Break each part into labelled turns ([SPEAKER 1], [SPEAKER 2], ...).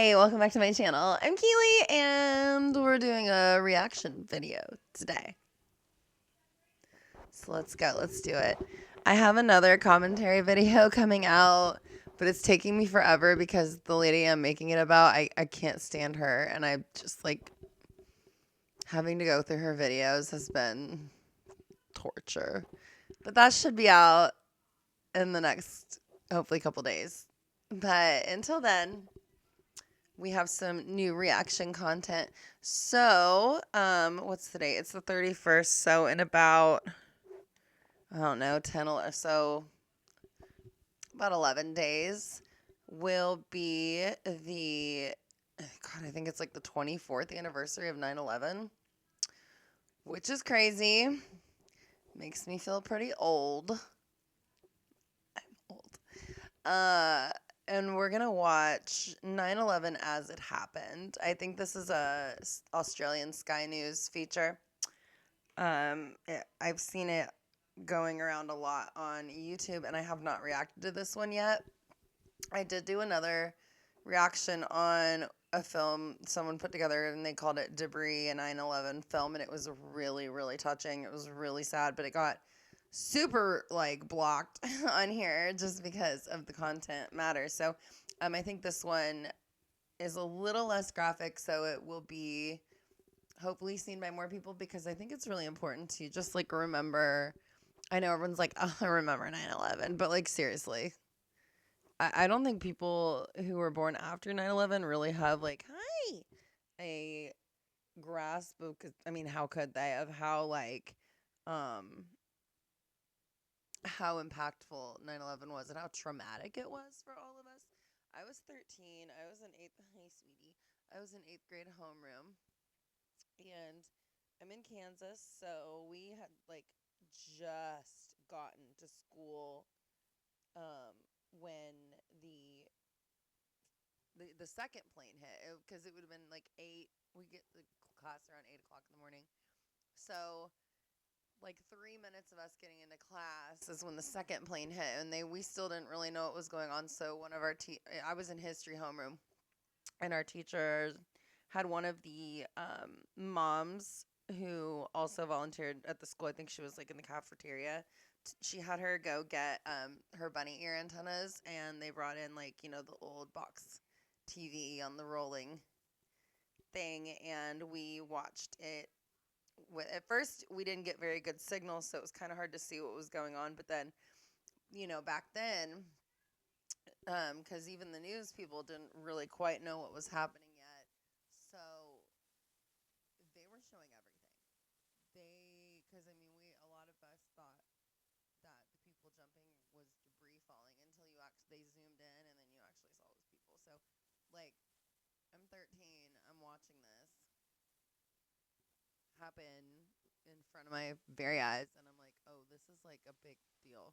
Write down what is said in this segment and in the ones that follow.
[SPEAKER 1] Hey, welcome back to my channel. I'm Keely, and we're doing a reaction video today. So let's go. Let's do it. I have another commentary video coming out, but it's taking me forever because the lady I'm making it about, I can't stand her, and I just like having to go through her videos has been torture. But that should be out in the next, hopefully, couple days. But until then, we have some new reaction content. So, what's the date? It's the 31st. So, in about, I don't know, 10 or so, about 11 days, will be the, God, I think it's like the 24th anniversary of 9/11, which is crazy. Makes me feel pretty old. I'm old. And we're gonna watch 9/11 as it happened. I think this is a Australian Sky News feature. I've seen it going around a lot on YouTube, and I have not reacted to this one yet. I did do another reaction on a film someone put together, and they called it Debris, a 9/11 film, and it was really, really touching. It was really sad, but it got super like blocked on here just because of the content matter. So I think this one is a little less graphic, so it will be hopefully seen by more people because I think it's really important to just like remember. I know everyone's like, oh, I remember 9/11, but like seriously, I don't think people who were born after 9/11 really have like a grasp of, cause, I mean, how could they, of how like um how impactful 9/11 was and how traumatic it was for all of us. I was 13. I was in 8th. Hey, sweetie. I was in 8th grade homeroom, and I'm in Kansas, so we had like just gotten to school when the second plane hit, because it would have been like 8. We get the class around 8 o'clock in the morning, so like 3 minutes of us getting into class is when the second plane hit, and we still didn't really know what was going on. So one of our I was in history homeroom, and our teacher had one of the moms who also volunteered at the school. I think she was like in the cafeteria. She had her go get her bunny ear antennas, and they brought in like the old box TV on the rolling thing, and we watched it. At first we didn't get very good signal, so it was kind of hard to see what was going on. But then, back then, because even the news people didn't really quite know what was happening yet, so they were showing everything. Because I mean, a lot of us thought that the people jumping was debris falling until they zoomed in, and then you actually saw those people. So, like, I'm 13, I'm watching this happen in front of my very eyes, and I'm like, oh, this is like a big deal.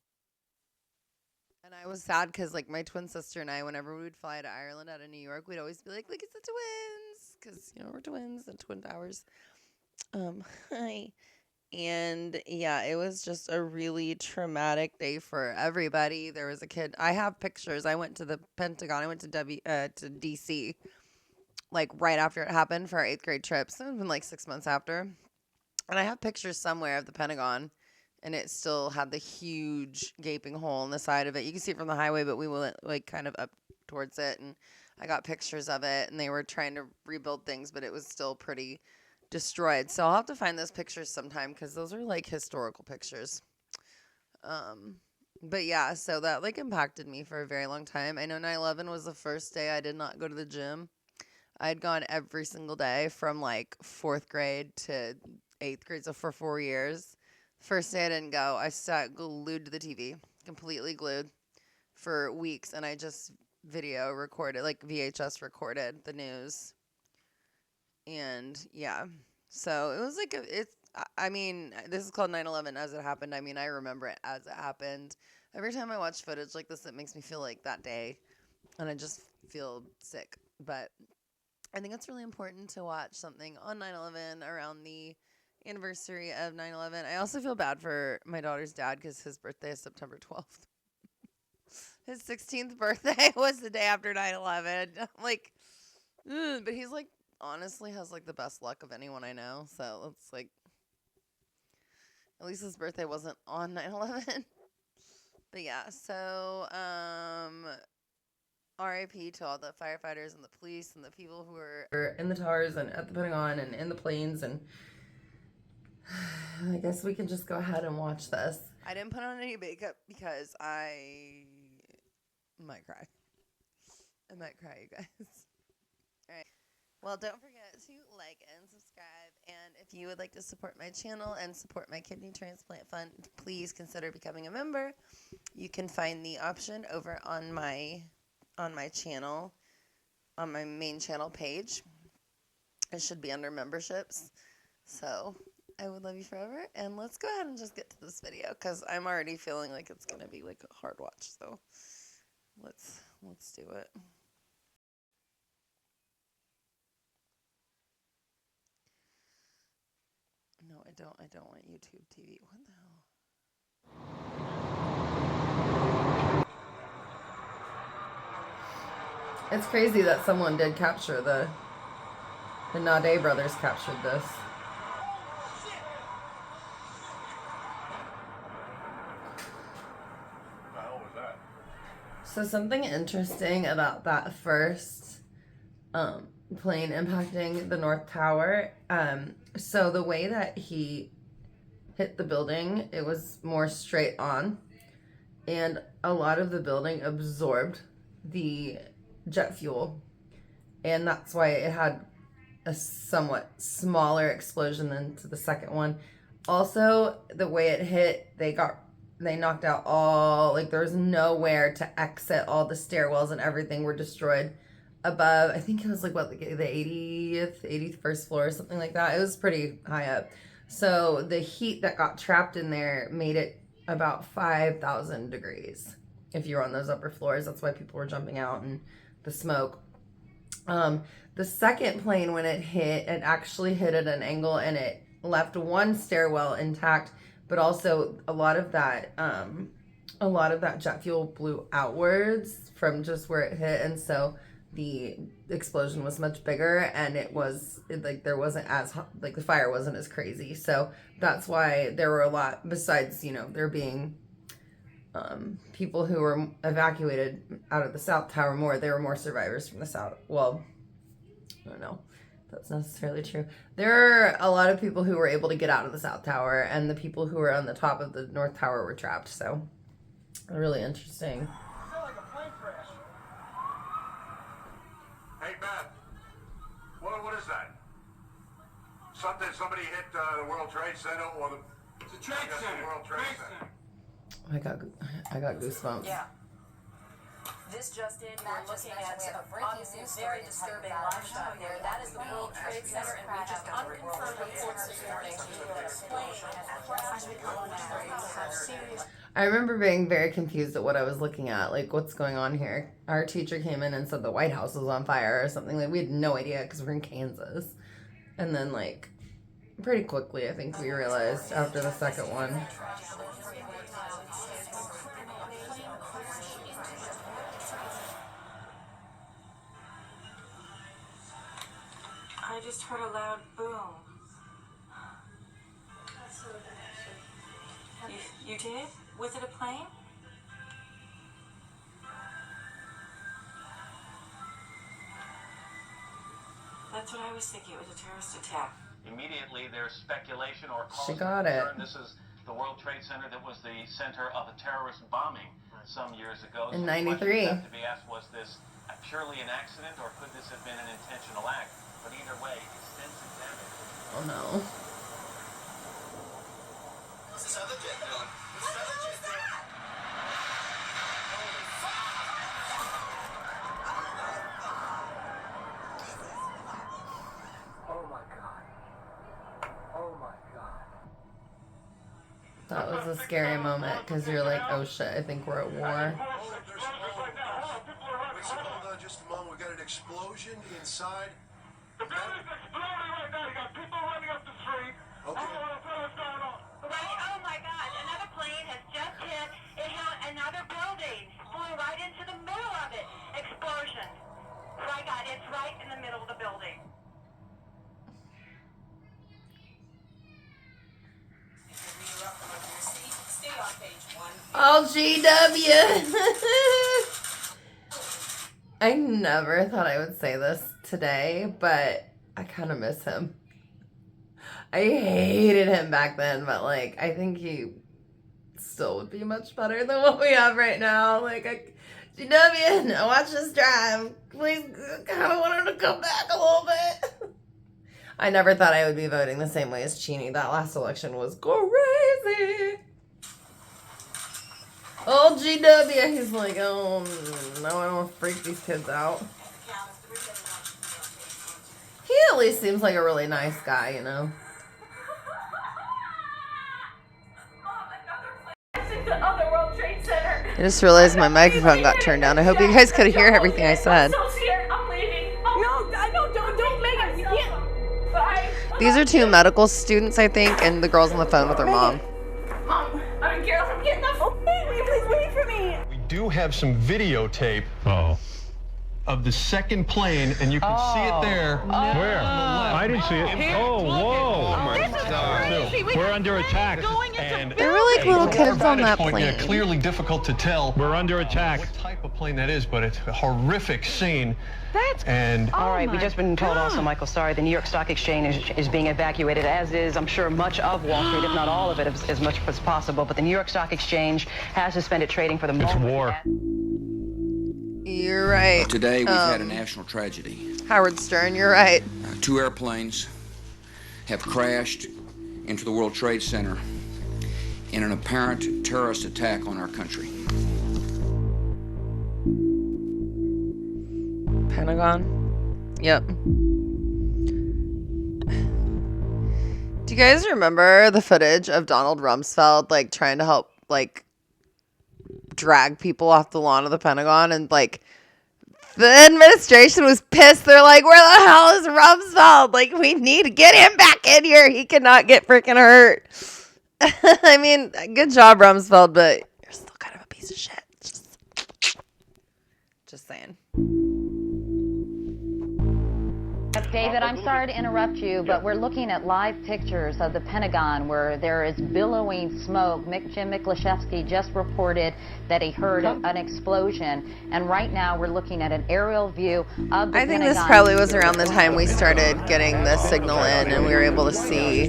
[SPEAKER 1] And I was sad because like my twin sister and I, whenever we would fly to Ireland out of New York, we'd always be like, look, it's the twins, because we're twins and twin towers. Hi. And yeah, it was just a really traumatic day for everybody. There was a kid. I have pictures. I went to the Pentagon. I went to to DC like right after it happened for our 8th grade trip. So it's been like 6 months after. And I have pictures somewhere of the Pentagon, and it still had the huge gaping hole in the side of it. You can see it from the highway, but we went like kind of up towards it, and I got pictures of it, and they were trying to rebuild things, but it was still pretty destroyed. So I'll have to find those pictures sometime because those are like historical pictures. But yeah, so that like impacted me for a very long time. I know 9/11 was the first day I did not go to the gym. I had gone every single day from like 4th grade to 8th grade, so for 4 years. First day I didn't go, I sat glued to the TV, completely glued for weeks, and I just video recorded, like VHS recorded the news. And yeah, so it was like I mean, this is called 9/11 as it happened. I mean, I remember it as it happened. Every time I watch footage like this, it makes me feel like that day, and I just feel sick. But I think it's really important to watch something on 9/11 around the anniversary of 9/11. I also feel bad for my daughter's dad because his birthday is September 12th. His 16th birthday was the day after 9/11. Like, But he's like, honestly has like the best luck of anyone I know. So it's like, at least his birthday wasn't on 9/11. But yeah, so RIP to all the firefighters and the police and the people who were in the towers and at the Pentagon and in the planes. And I guess we can just go ahead and watch this. I didn't put on any makeup because I might cry. I might cry, you guys. All right. Well, don't forget to like and subscribe. And if you would like to support my channel and support my kidney transplant fund, please consider becoming a member. You can find the option over on my channel, on my main channel page. It should be under memberships. So I would love you forever. And let's go ahead and just get to this video because I'm already feeling like it's gonna be like a hard watch. So let's do it. No, I don't want YouTube TV. What the hell? It's crazy that someone did capture the Nade brothers captured this.
[SPEAKER 2] What the hell was that?
[SPEAKER 1] So something interesting about that first plane impacting the North Tower. So the way that he hit the building, it was more straight on, and a lot of the building absorbed the jet fuel, and that's why it had a somewhat smaller explosion than to the second one. Also, the way it hit, they knocked out all, like there was nowhere to exit. All the stairwells and everything were destroyed above. I think it was like what, like the 81st floor or something like that. It was pretty high up. So the heat that got trapped in there made it about 5,000 degrees if you were on those upper floors. That's why people were jumping out, and the smoke. The second plane, when it hit, it actually hit at an angle and it left one stairwell intact, but also a lot of that jet fuel blew outwards from just where it hit, and so the explosion was much bigger, and there wasn't as the fire wasn't as crazy. So that's why there were a lot, besides there being people who were evacuated out of the South Tower more. There were more survivors from the South. Well, I don't know. That's necessarily true. There are a lot of people who were able to get out of the South Tower, and the people who were on the top of the North Tower were trapped. So, really interesting.
[SPEAKER 2] I feel like a plane crash. Hey, Beth. What is that? Somebody hit the World Trade Center or the Trade Center. The World Trade Center.
[SPEAKER 1] I got goosebumps.
[SPEAKER 3] Yeah. This just in, we're looking at obviously a very disturbing live shot there. That is the World Trade Center, and we just unconfirmed reports this morning.
[SPEAKER 1] I remember being very confused at what I was looking at. Like, what's going on here? Our teacher came in and said the White House was on fire or something. Like, we had no idea because we're in Kansas. And then, like, pretty quickly, I think we realized after the second one.
[SPEAKER 3] I just heard a loud boom. You did? Was it a plane? That's what I was thinking. It was a terrorist attack.
[SPEAKER 4] Immediately, there's speculation or
[SPEAKER 1] She
[SPEAKER 4] cause
[SPEAKER 1] got it.
[SPEAKER 4] This is the World Trade Center that was the center of a terrorist bombing some years ago.
[SPEAKER 1] In
[SPEAKER 4] So the question
[SPEAKER 1] 93.
[SPEAKER 4] have to be asked, was this purely an accident, or could this have been an intentional act? But either way, extensive damage.
[SPEAKER 1] Oh no.
[SPEAKER 2] What's this other jet doing? What's this other jet doing? Holy fuck! Oh my god. Oh my god.
[SPEAKER 1] That was a scary moment because you're like, oh shit, I think we're at war.
[SPEAKER 2] Hold on just a moment. We got an explosion inside.
[SPEAKER 5] The building's exploding right now. You got people running up the street.
[SPEAKER 2] Okay.
[SPEAKER 5] I don't know what the hell is going on.
[SPEAKER 6] Right? Oh my God! Another plane has just hit. It hit another building. Flew right into the middle of it. Explosion. Right, God, it's right in the middle
[SPEAKER 1] Oh, GW. I never thought I would say this today, but I kind of miss him. I hated him back then, but like, I think he still would be much better than what we have right now. Like, GW, now watch this drive. Please, kind of want him to come back a little bit. I never thought I would be voting the same way as Cheney. That last election was crazy. Oh, GW, he's like, oh, no, I don't want to freak these kids out. He at least seems like a really nice guy, you know? I just realized my microphone got turned down. I hope you guys could hear everything I said.
[SPEAKER 3] I'm so scared. I'm leaving. Don't make it. You can't.
[SPEAKER 1] These are two medical students, I think, and the girl's on the phone with her mom.
[SPEAKER 3] Mom, I'm Carol. I'm getting the phone. Please wait for me.
[SPEAKER 7] We do have some videotape of the second plane, and you can see it there.
[SPEAKER 5] Where? I didn't see it. Oh, whoa. We're under attack.
[SPEAKER 7] And
[SPEAKER 1] They're like little kids on that
[SPEAKER 7] point,
[SPEAKER 1] plane.
[SPEAKER 7] clearly difficult to tell.
[SPEAKER 5] We're under attack.
[SPEAKER 7] What type of plane that is, but it's a horrific scene.
[SPEAKER 8] All right, we've just been told also, Michael, sorry, the New York Stock Exchange is being evacuated, as is, I'm sure, much of Wall Street, if not all of it, as much as possible. But the New York Stock Exchange has suspended trading for the moment.
[SPEAKER 5] It's war.
[SPEAKER 1] You're right.
[SPEAKER 9] Today we've had a national tragedy.
[SPEAKER 1] Howard Stern, you're right.
[SPEAKER 9] 2 airplanes have crashed into the World Trade Center in an apparent terrorist attack on our country.
[SPEAKER 1] Pentagon? Yep. Do you guys remember the footage of Donald Rumsfeld, like, trying to help, like, drag people off the lawn of the Pentagon? And, like, the administration was pissed. They're like, where the hell is Rumsfeld? Like, we need to get him back in here. He cannot get freaking hurt. I mean, good job, Rumsfeld, but you're still kind of a piece of shit. Just saying.
[SPEAKER 10] David, I'm sorry to interrupt you, but we're looking at live pictures of the Pentagon where there is billowing smoke. Jim Miklashevsky just reported that he heard an explosion, and right now we're looking at an aerial view of the Pentagon.
[SPEAKER 1] I think this probably was around the time we started getting the signal in, and we were able to see.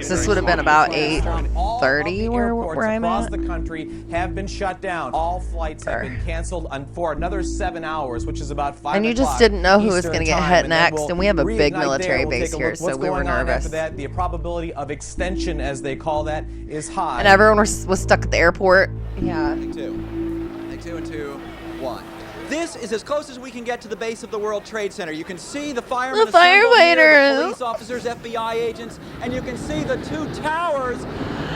[SPEAKER 1] So this would have been about 8:30 where I'm at.
[SPEAKER 11] Across the country have been shut down. All flights have been canceled for another 7 hours, which is about 5
[SPEAKER 1] And you just didn't know who was going to get hit next, and we have a big military base here, so we were nervous.
[SPEAKER 11] After that, the probability of extension, as they call that, is high.
[SPEAKER 1] And everyone was stuck at the airport. Yeah.
[SPEAKER 12] Take two and two, 1. This is as close as we can get to the base of the World Trade Center. You can see the firemen,
[SPEAKER 1] the firefighters,
[SPEAKER 12] the police officers, FBI agents, and you can see the 2 towers.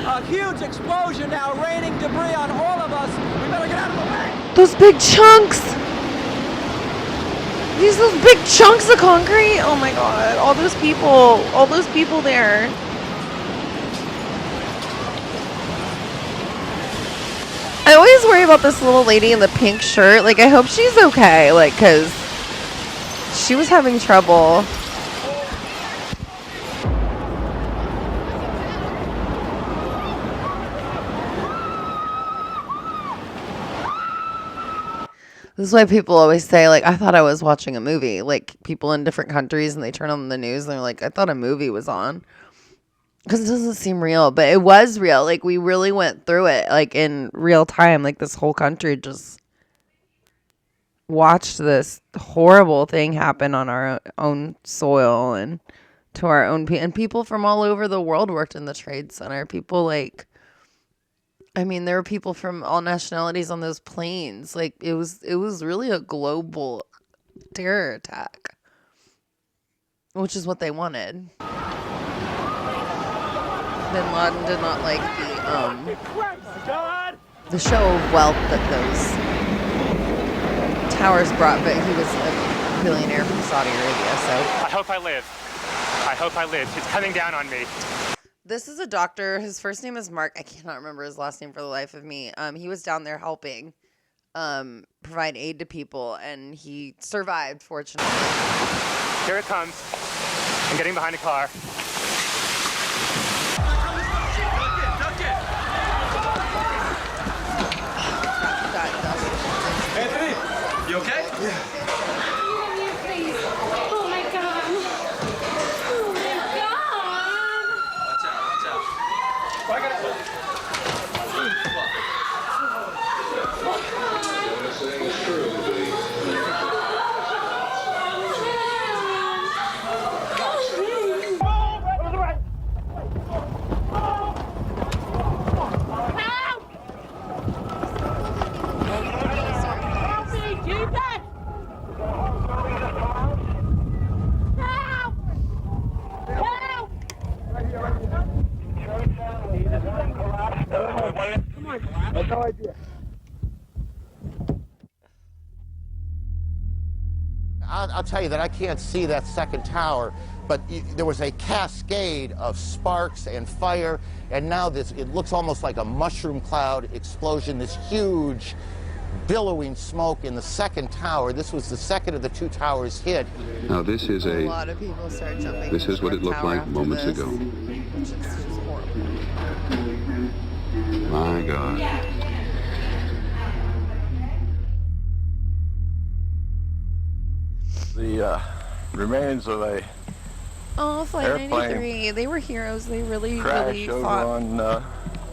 [SPEAKER 12] A huge explosion now, raining debris on all of us. We better get out of the way.
[SPEAKER 1] Those big chunks. Those big chunks of concrete. Oh my God! All those people there. I always worry about this little lady in the pink shirt. Like, I hope she's okay. Like, cause she was having trouble. This is why people always say, like, I thought I was watching a movie. Like, people in different countries, and they turn on the news, and they're like, I thought a movie was on. Because it doesn't seem real, but it was real. Like, we really went through it, like, in real time. Like, this whole country just watched this horrible thing happen on our own soil and to our own people. And people from all over the world worked in the Trade Center. People, like, I mean, there were people from all nationalities on those planes. Like, it was really a global terror attack, which is what they wanted. Bin Laden did not like the show of wealth that those towers brought, but he was a billionaire from Saudi Arabia, so.
[SPEAKER 5] I hope I live. I hope I live. It's coming down on me.
[SPEAKER 1] This is a doctor. His first name is Mark. I cannot remember his last name for the life of me. He was down there helping provide aid to people, and he survived, fortunately.
[SPEAKER 5] Here it comes. I'm getting behind a car.
[SPEAKER 13] No idea.
[SPEAKER 14] I'll tell you that I can't see that second tower, but there was a cascade of sparks and fire, and now it looks almost like a mushroom cloud explosion, this huge billowing smoke in the second tower. This was the second of the two towers hit.
[SPEAKER 15] Now this is
[SPEAKER 1] a lot of people start jumping.
[SPEAKER 15] This is what it looked like moments ago.
[SPEAKER 1] Which is just horrible.
[SPEAKER 15] My God.
[SPEAKER 16] The remains of a
[SPEAKER 1] Flight
[SPEAKER 16] airplane
[SPEAKER 1] 93. They were heroes. They really
[SPEAKER 16] over
[SPEAKER 1] fought.
[SPEAKER 16] on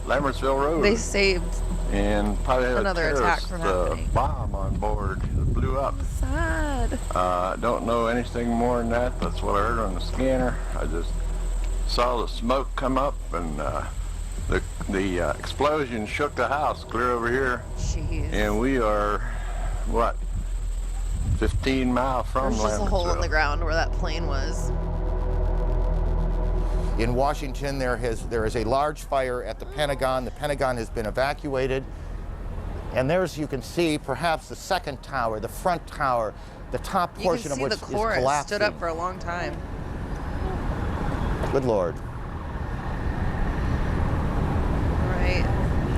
[SPEAKER 16] Lambertsville Road.
[SPEAKER 1] They saved
[SPEAKER 16] and probably had
[SPEAKER 1] another
[SPEAKER 16] a
[SPEAKER 1] attack
[SPEAKER 16] terrorist
[SPEAKER 1] from happening.
[SPEAKER 16] bomb on board that blew up.
[SPEAKER 1] Sad.
[SPEAKER 16] Don't know anything more than that. That's what I heard on the scanner. I just saw the smoke come up, and the explosion shook the house clear over here.
[SPEAKER 1] Jeez.
[SPEAKER 16] And we are, what, 15 miles from
[SPEAKER 1] There's just a hole in the ground where that plane was.
[SPEAKER 14] In Washington, there is a large fire at the Pentagon. The Pentagon has been evacuated. And there's, you can see, perhaps the second tower, the front tower, the top portion of which is collapsing. You can see the chorus
[SPEAKER 1] stood up for a long time.
[SPEAKER 14] Good Lord.
[SPEAKER 1] Right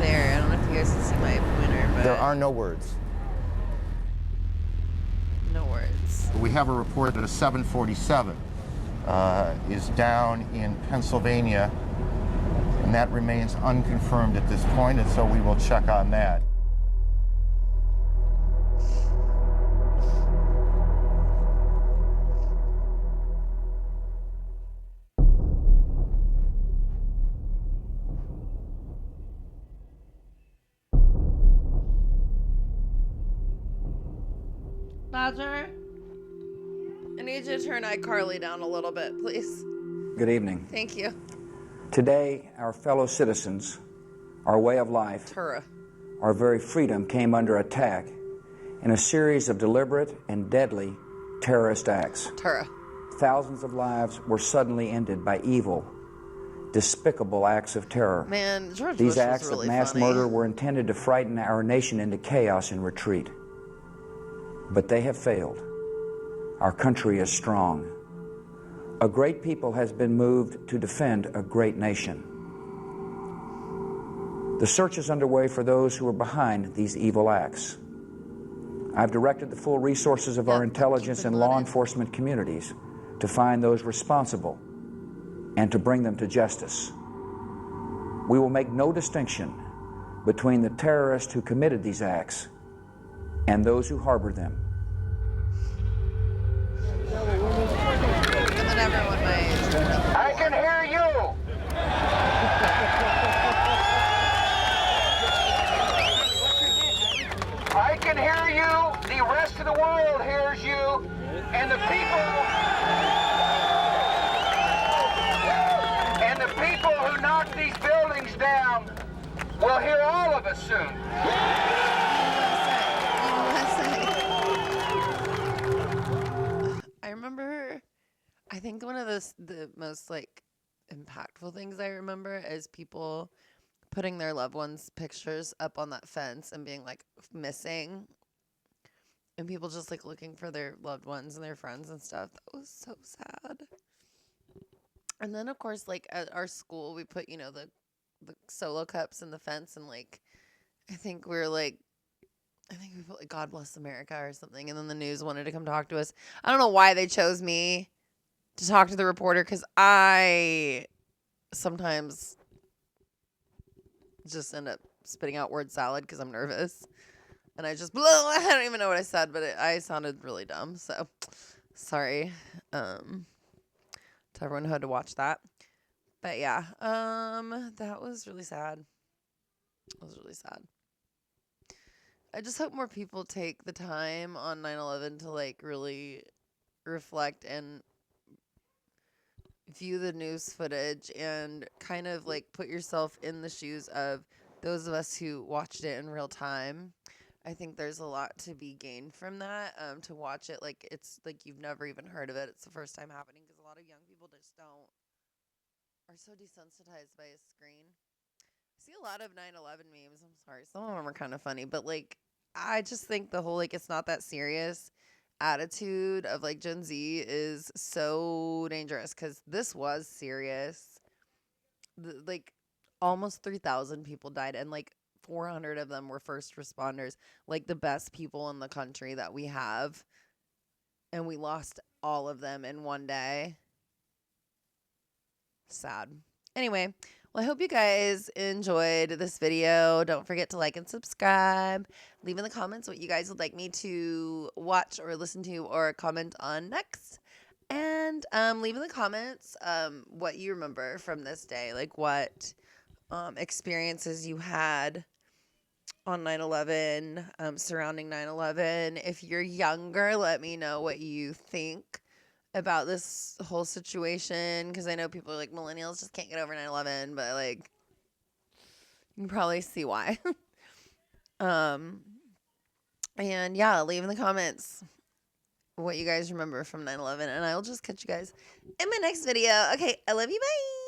[SPEAKER 1] there. I don't know if you guys can see my pointer, but...
[SPEAKER 14] There are no words.
[SPEAKER 1] No words.
[SPEAKER 14] We have a report that a 747 is down in Pennsylvania, and that remains unconfirmed at this point, and so we will check on that.
[SPEAKER 1] Badger, I need you to turn iCarly down a little bit, please.
[SPEAKER 17] Good evening.
[SPEAKER 1] Thank you.
[SPEAKER 17] Today, our fellow citizens, our way of life, our very freedom came under attack in a series of deliberate and deadly terrorist acts. Thousands of lives were suddenly ended by evil, despicable acts of terror.
[SPEAKER 1] Man, George
[SPEAKER 17] These
[SPEAKER 1] Bush
[SPEAKER 17] acts
[SPEAKER 1] was really
[SPEAKER 17] of mass
[SPEAKER 1] funny.
[SPEAKER 17] murder were intended to frighten our nation into chaos and retreat. But they have failed. Our country is strong. A great people has been moved to defend a great nation. The search is underway for those who are behind these evil acts. I've directed the full resources of our intelligence and law enforcement communities to find those responsible and to bring them to justice. We will make no distinction between the terrorists who committed these acts and those who harbored them.
[SPEAKER 1] And then everyone might.
[SPEAKER 2] I can hear you. I can hear you. The rest of the world hears you. And the people who knock these buildings down will hear all of us soon.
[SPEAKER 1] I remember, I think one of the most like impactful things I remember is people putting their loved ones' pictures up on that fence and being like missing, and people just like looking for their loved ones and their friends and stuff. That was so sad. And then of course, like at our school, we put, you know, the solo cups in the fence, and like I think we put like God Bless America or something, and then the news wanted to come talk to us. I don't know why they chose me to talk to the reporter, because I sometimes just end up spitting out word salad because I'm nervous, and I just I don't even know what I said, but I sounded really dumb, so sorry to everyone who had to watch that. But yeah, that was really sad. It was really sad. I just hope more people take the time on 9/11 to like really reflect and view the news footage and kind of like put yourself in the shoes of those of us who watched it in real time. I think there's a lot to be gained from that, to watch it like it's like you've never even heard of it. It's the first time happening, because a lot of young people just don't are so desensitized by a screen. I see a lot of 9/11 memes. I'm sorry. Some of them are kind of funny, but like I just think the whole like it's not that serious attitude of like Gen Z is so dangerous cuz this was serious. Like almost 3,000 people died and like 400 of them were first responders, like the best people in the country that we have, and we lost all of them in one day. Sad. Anyway, well, I hope you guys enjoyed this video. Don't forget to like and subscribe. Leave in the comments what you guys would like me to watch or listen to or comment on next. And leave in the comments what you remember from this day, like what experiences you had on 9/11, surrounding 9/11. If you're younger, let me know what you think about this whole situation, because I know people are like, millennials just can't get over 9/11, but like you can probably see why. And yeah, leave in the comments what you guys remember from 9/11, and I'll just catch you guys in my next video. Okay, I love you, bye.